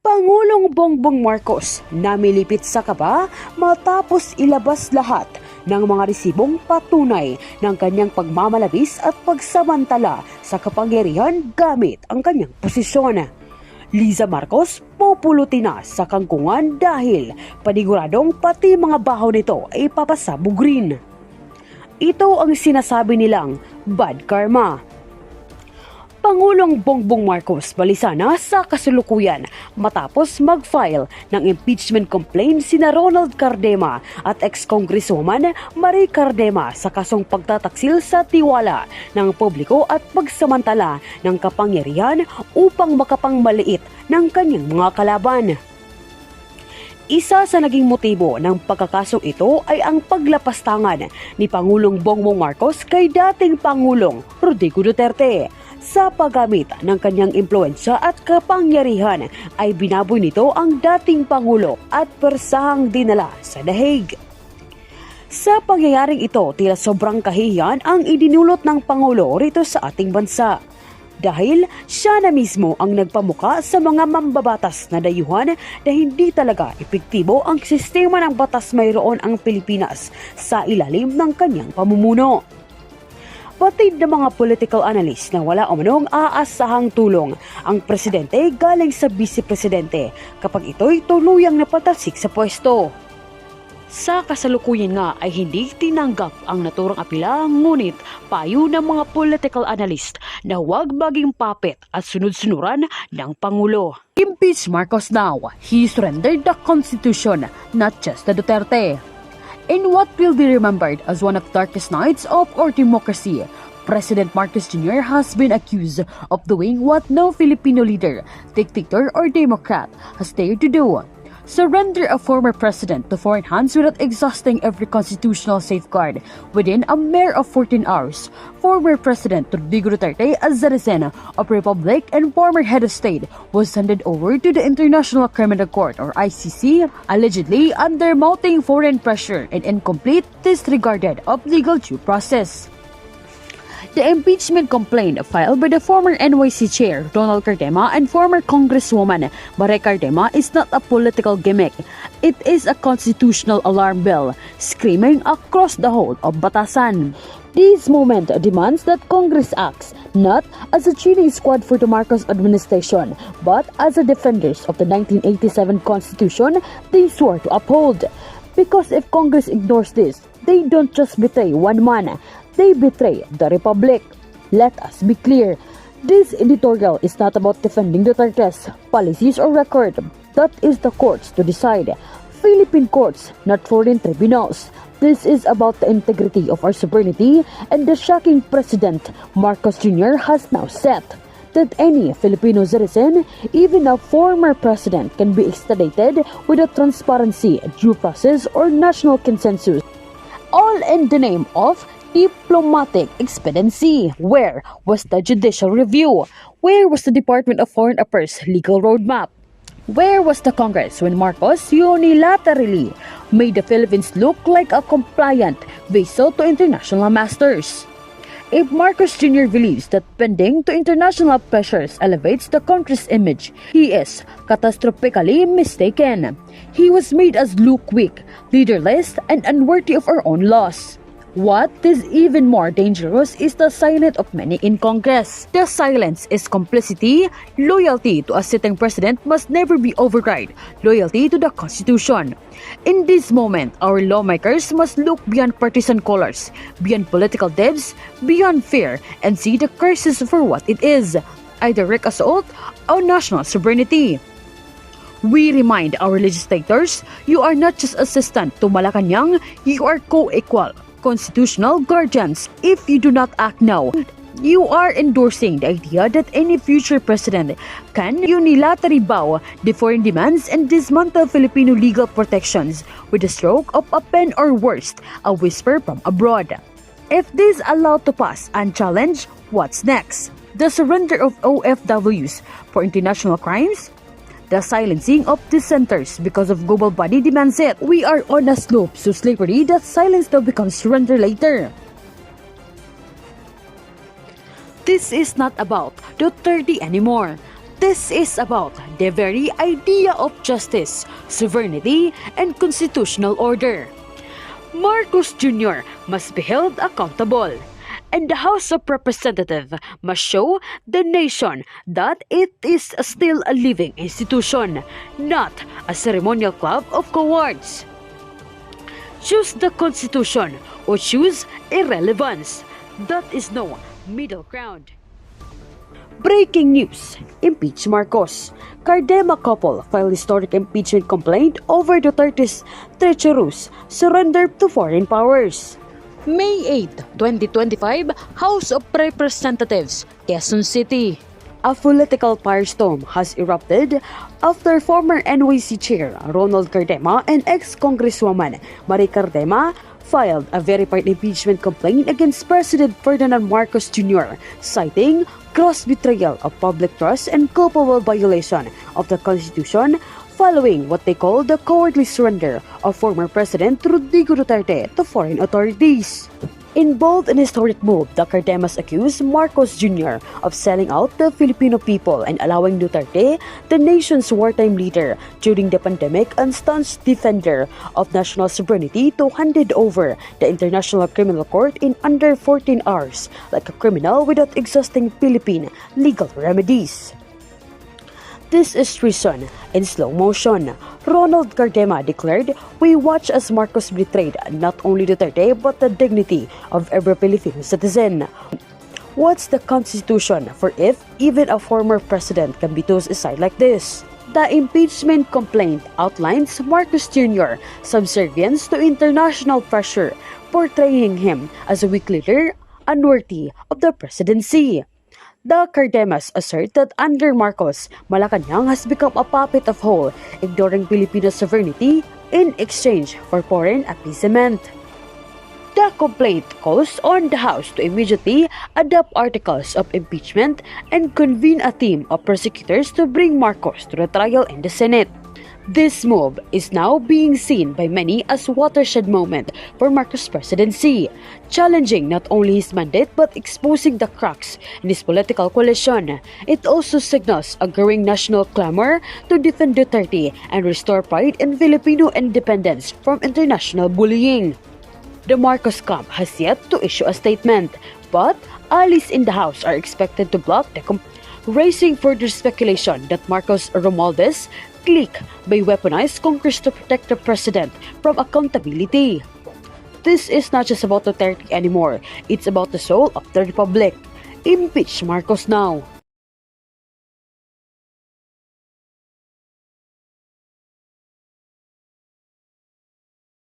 Pangulong Bongbong Marcos namilipit sa kaba matapos ilabas lahat ng mga resibong patunay ng kanyang pagmamalabis at pagsamantala sa kapangyarihan gamit ang kanyang posisyon. Liza Marcos pupulutin na sa kangkungan dahil paniguradong pati mga baho nito ay papasabog rin. Ito ang sinasabi nilang bad karma. Pangulong Bongbong Marcos balisana sa kasalukuyan matapos mag-file ng impeachment complaint sina Ronald Cardema at ex-congresswoman Marie Cardema sa kasong pagtataksil sa tiwala ng publiko at pagsamantala ng kapangyarihan upang makapangmaliit ng kanyang mga kalaban. Isa sa naging motibo ng pagkakasong ito ay ang paglapastangan ni Pangulong Bongbong Marcos kay dating Pangulong Rodrigo Duterte. Sa paggamit ng kanyang impluensya at kapangyarihan ay binaboy nito ang dating Pangulo at persahang dinala sa The Hague. Sa pangyayaring ito, tila sobrang kahihiyan ang idinulot ng Pangulo rito sa ating bansa. Dahil siya na mismo ang nagpamuka sa mga mambabatas na dayuhan na hindi talaga epektibo ang sistema ng batas mayroon ang Pilipinas sa ilalim ng kanyang pamumuno. Batid ng mga political analyst na wala umanong aasahang tulong ang presidente galing sa vice-presidente kapag ito'y tuluyang napatalsik sa pwesto. Sa kasalukuyan nga ay hindi tinanggap ang naturang apela, ngunit payo ng mga political analyst na huwag maging puppet at sunod-sunuran ng Pangulo. Impeach Marcos now. He surrendered the Constitution, not just the Duterte. In what will be remembered as one of the darkest nights of our democracy, President Marcos Jr. has been accused of doing what no Filipino leader, dictator, or Democrat has dared to do. Surrender a former president to foreign hands without exhausting every constitutional safeguard. Within a mere of 14 hours, former President Rodrigo Duterte, a citizen of Republic and former head of state, was handed over to the International Criminal Court or ICC, allegedly under mounting foreign pressure and incomplete disregarded of legal due process. The impeachment complaint filed by the former NYC chair, Ronald Cardema, and former Congresswoman Marie Cardema is not a political gimmick. It is a constitutional alarm bell, screaming across the whole of Batasan. This moment demands that Congress acts not as a cheating squad for the Marcos administration, but as a defenders of the 1987 Constitution they swore to uphold. Because if Congress ignores this, they don't just betray one man, they betray the Republic. Let us be clear, this editorial is not about defending Duterte's policies or record. That is the courts to decide. Philippine courts, not foreign tribunals. This is about the integrity of our sovereignty, and the shocking President Marcos Jr. has now set that any Filipino citizen, even a former president, can be extradited without transparency, due process, or national consensus. All in the name of diplomatic expediency. Where was the judicial review? Where was the Department of Foreign Affairs legal roadmap? Where was the Congress when Marcos unilaterally made the Philippines look like a compliant vessel to international masters? If Marcos Jr. believes that bending to international pressures elevates the country's image, he is catastrophically mistaken. He was made us look weak, leaderless, and unworthy of our own laws. What is even more dangerous is the silence of many in Congress. The silence is complicity. Loyalty to a sitting president must never be override loyalty to the Constitution. In this moment, our lawmakers must look beyond partisan colors, beyond political debts, beyond fear, and see the crisis for what it is, a direct assault on national sovereignty. We remind our legislators, you are not just assistant to Malacanang, you are co-equal constitutional guardians. If you do not act now, you are endorsing the idea that any future president can unilaterally bow the foreign demands and dismantle Filipino legal protections with a stroke of a pen or worse, a whisper from abroad. If this is allowed to pass unchallenged, what's next? The surrender of OFWs for international crimes? The silencing of dissenters because of global body demands it. We are on a slope so slippery that silence now becomes surrender later. This is not about Duterte anymore. This is about the very idea of justice, sovereignty, and constitutional order. Marcos Jr. must be held accountable, and the House of Representatives must show the nation that it is still a living institution, not a ceremonial club of cowards. Choose the Constitution or choose irrelevance. That is no middle ground. Breaking news: Impeach Marcos. Cardema couple file historic impeachment complaint over Duterte's treacherous surrender to foreign powers. May 8, 2025, House of Representatives, Quezon City. A political firestorm has erupted after former NYC Chair Ronald Cardema and ex-Congresswoman Marie Cardema filed a verified impeachment complaint against President Ferdinand Marcos Jr., citing gross betrayal of public trust and culpable violation of the Constitution following what they call the cowardly surrender of former President Rodrigo Duterte to foreign authorities. In bold and historic move, the Cardemas accused Marcos Jr. of selling out the Filipino people and allowing Duterte, the nation's wartime leader during the pandemic and staunch defender of national sovereignty, to hand it over the International Criminal Court in under 14 hours, like a criminal without exhausting Philippine legal remedies. This is treason in slow motion. Ronald Cardema declared, "We watch as Marcos betrayed not only Duterte but the dignity of every Filipino citizen." What's the Constitution for if even a former president can be tossed aside like this? The impeachment complaint outlines Marcos Jr.'s subservience to international pressure, portraying him as a weak leader unworthy of the presidency. The Cardemas assert that under Marcos, Malacanang has become a puppet of whole, ignoring Filipino sovereignty in exchange for foreign appeasement. The complaint calls on the House to immediately adopt articles of impeachment and convene a team of prosecutors to bring Marcos to the trial in the Senate. This move is now being seen by many as a watershed moment for Marcos' presidency, challenging not only his mandate but exposing the cracks in his political coalition. It also signals a growing national clamor to defend Duterte and restore pride in Filipino independence from international bullying. The Marcos camp has yet to issue a statement, but allies in the House are expected to block the raising further speculation that Marcos Romualdez clique may weaponize Congress to protect the president from accountability. This is not just about Duterte anymore, it's about the soul of the Republic. Impeach Marcos now.